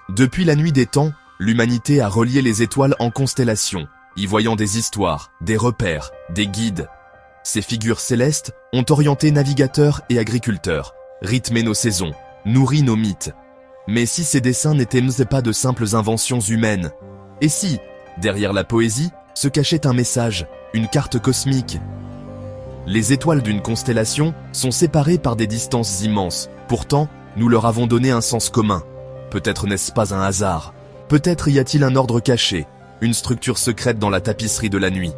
Depuis la nuit des temps, l'humanité a relié les étoiles en constellations, y voyant des histoires, des repères, des guides. Ces figures célestes ont orienté navigateurs et agriculteurs, rythmé nos saisons, nourri nos mythes. Mais si ces dessins n'étaient pas de simples inventions humaines? Et si, derrière la poésie, se cachait un message, une carte cosmique? Les étoiles d'une constellation sont séparées par des distances immenses. Pourtant, nous leur avons donné un sens commun. Peut-être n'est-ce pas un hasard. Peut-être y a-t-il un ordre caché, une structure secrète dans la tapisserie de la nuit.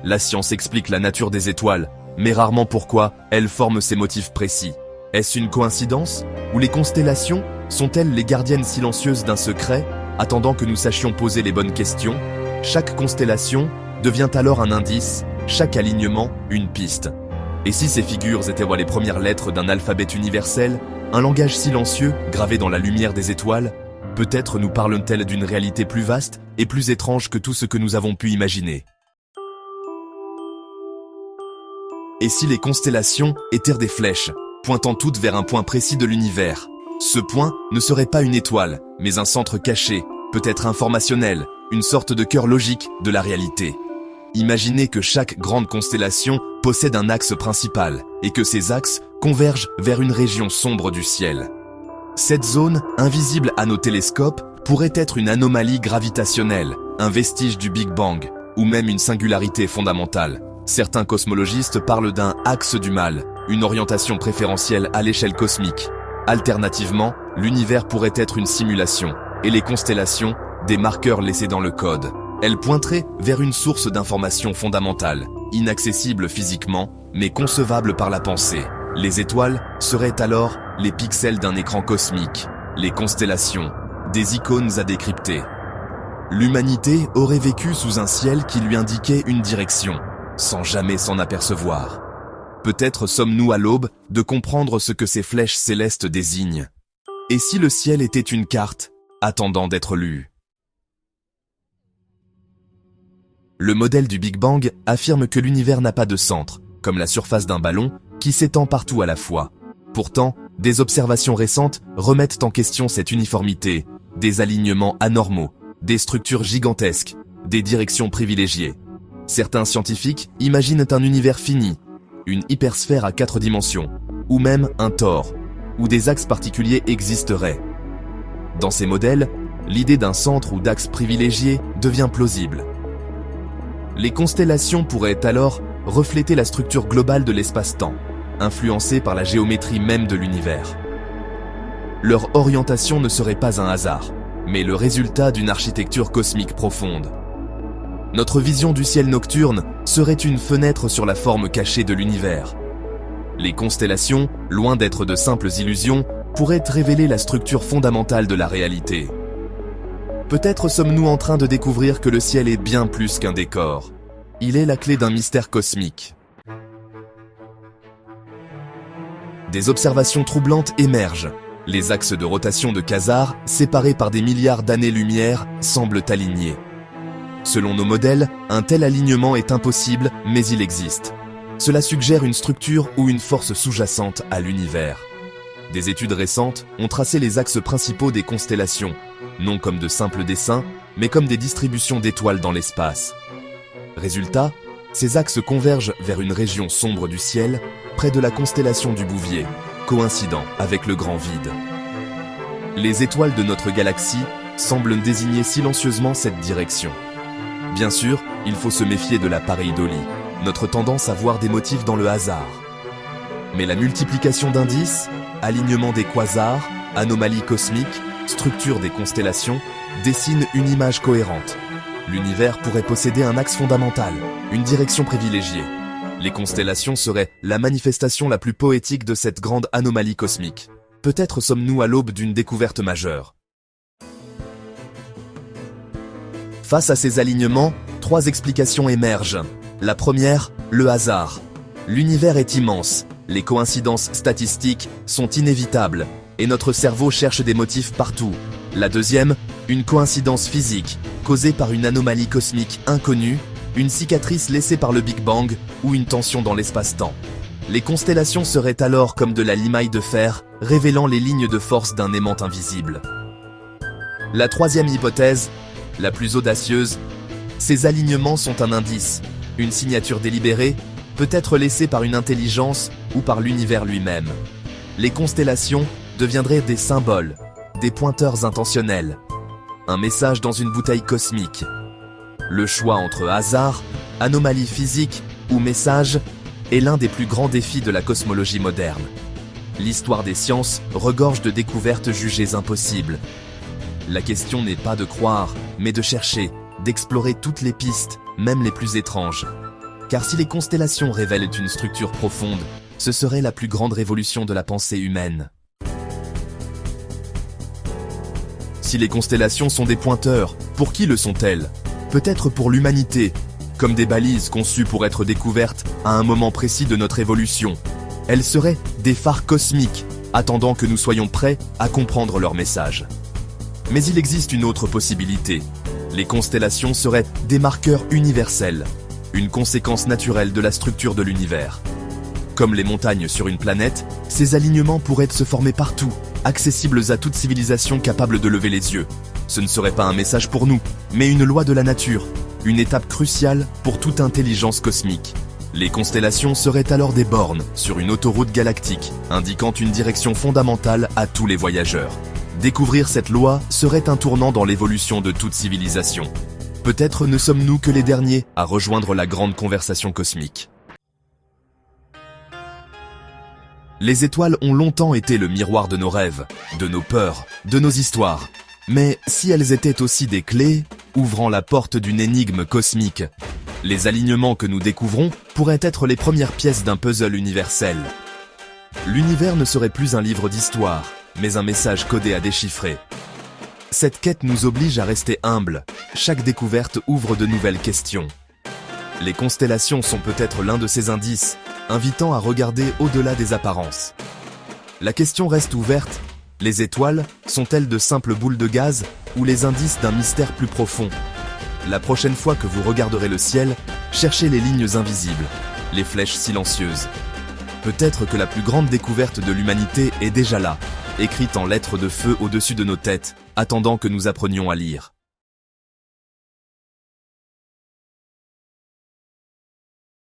La science explique la nature des étoiles, mais rarement pourquoi elles forment ces motifs précis. Est-ce une coïncidence? Ou les constellations sont-elles les gardiennes silencieuses d'un secret, attendant que nous sachions poser les bonnes questions? Chaque constellation devient alors un indice, chaque alignement une piste. Et si ces figures étaient les premières lettres d'un alphabet universel, un langage silencieux gravé dans la lumière des étoiles, peut-être nous parlent-elles d'une réalité plus vaste et plus étrange que tout ce que nous avons pu imaginer. Et si les constellations étaient des flèches, pointant toutes vers un point précis de l'univers? Ce point ne serait pas une étoile, mais un centre caché, peut-être informationnel, une sorte de cœur logique de la réalité. Imaginez que chaque grande constellation possède un axe principal, et que ces axes convergent vers une région sombre du ciel. Cette zone, invisible à nos télescopes, pourrait être une anomalie gravitationnelle, un vestige du Big Bang, ou même une singularité fondamentale. Certains cosmologistes parlent d'un axe du mal, une orientation préférentielle à l'échelle cosmique. Alternativement, l'univers pourrait être une simulation, et les constellations, des marqueurs laissés dans le code. Elles pointeraient vers une source d'information fondamentale, inaccessible physiquement, mais concevable par la pensée. Les étoiles seraient alors les pixels d'un écran cosmique, les constellations, des icônes à décrypter. L'humanité aurait vécu sous un ciel qui lui indiquait une direction, sans jamais s'en apercevoir. Peut-être sommes-nous à l'aube de comprendre ce que ces flèches célestes désignent. Et si le ciel était une carte, attendant d'être lue? Le modèle du Big Bang affirme que l'univers n'a pas de centre, comme la surface d'un ballon, qui s'étend partout à la fois. Pourtant, des observations récentes remettent en question cette uniformité, des alignements anormaux, des structures gigantesques, des directions privilégiées. Certains scientifiques imaginent un univers fini, une hypersphère à 4 dimensions, ou même un tore, où des axes particuliers existeraient. Dans ces modèles, l'idée d'un centre ou d'axe privilégié devient plausible. Les constellations pourraient alors refléter la structure globale de l'espace-temps, influencée par la géométrie même de l'univers. Leur orientation ne serait pas un hasard, mais le résultat d'une architecture cosmique profonde. Notre vision du ciel nocturne serait une fenêtre sur la forme cachée de l'univers. Les constellations, loin d'être de simples illusions, pourraient révéler la structure fondamentale de la réalité. Peut-être sommes-nous en train de découvrir que le ciel est bien plus qu'un décor. Il est la clé d'un mystère cosmique. Des observations troublantes émergent. Les axes de rotation de Quasar, séparés par des milliards d'années-lumière, semblent alignés. Selon nos modèles, un tel alignement est impossible, mais il existe. Cela suggère une structure ou une force sous-jacente à l'univers. Des études récentes ont tracé les axes principaux des constellations, non comme de simples dessins, mais comme des distributions d'étoiles dans l'espace. Résultat, ces axes convergent vers une région sombre du ciel, près de la constellation du Bouvier, coïncidant avec le grand vide. Les étoiles de notre galaxie semblent désigner silencieusement cette direction. Bien sûr, il faut se méfier de la pareidolie, notre tendance à voir des motifs dans le hasard. Mais la multiplication d'indices, alignement des quasars, anomalies cosmiques, structure des constellations, dessine une image cohérente. L'univers pourrait posséder un axe fondamental, une direction privilégiée. Les constellations seraient la manifestation la plus poétique de cette grande anomalie cosmique. Peut-être sommes-nous à l'aube d'une découverte majeure. Face à ces alignements, 3 explications émergent. La première, le hasard. L'univers est immense, les coïncidences statistiques sont inévitables, et notre cerveau cherche des motifs partout. La deuxième, une coïncidence physique, causée par une anomalie cosmique inconnue, une cicatrice laissée par le Big Bang ou une tension dans l'espace-temps. Les constellations seraient alors comme de la limaille de fer, révélant les lignes de force d'un aimant invisible. La troisième hypothèse, la plus audacieuse, ces alignements sont un indice, une signature délibérée, peut-être laissée par une intelligence ou par l'univers lui-même. Les constellations deviendraient des symboles, des pointeurs intentionnels, un message dans une bouteille cosmique. Le choix entre hasard, anomalie physique ou message est l'un des plus grands défis de la cosmologie moderne. L'histoire des sciences regorge de découvertes jugées impossibles. La question n'est pas de croire, mais de chercher, d'explorer toutes les pistes, même les plus étranges. Car si les constellations révèlent une structure profonde, ce serait la plus grande révolution de la pensée humaine. Si les constellations sont des pointeurs, pour qui le sont-elles? Peut-être pour l'humanité, comme des balises conçues pour être découvertes à un moment précis de notre évolution. Elles seraient des phares cosmiques, attendant que nous soyons prêts à comprendre leur message. Mais il existe une autre possibilité. Les constellations seraient des marqueurs universels, une conséquence naturelle de la structure de l'univers. Comme les montagnes sur une planète, ces alignements pourraient se former partout, accessibles à toute civilisation capable de lever les yeux. Ce ne serait pas un message pour nous, mais une loi de la nature, une étape cruciale pour toute intelligence cosmique. Les constellations seraient alors des bornes sur une autoroute galactique, indiquant une direction fondamentale à tous les voyageurs. Découvrir cette loi serait un tournant dans l'évolution de toute civilisation. Peut-être ne sommes-nous que les derniers à rejoindre la grande conversation cosmique. Les étoiles ont longtemps été le miroir de nos rêves, de nos peurs, de nos histoires. Mais si elles étaient aussi des clés, ouvrant la porte d'une énigme cosmique, les alignements que nous découvrons pourraient être les premières pièces d'un puzzle universel. L'univers ne serait plus un livre d'histoire, mais un message codé à déchiffrer. Cette quête nous oblige à rester humbles. Chaque découverte ouvre de nouvelles questions. Les constellations sont peut-être l'un de ces indices, invitant à regarder au-delà des apparences. La question reste ouverte. Les étoiles sont-elles de simples boules de gaz ou les indices d'un mystère plus profond? La prochaine fois que vous regarderez le ciel, cherchez les lignes invisibles, les flèches silencieuses. Peut-être que la plus grande découverte de l'humanité est déjà là, écrite en lettres de feu au-dessus de nos têtes, attendant que nous apprenions à lire.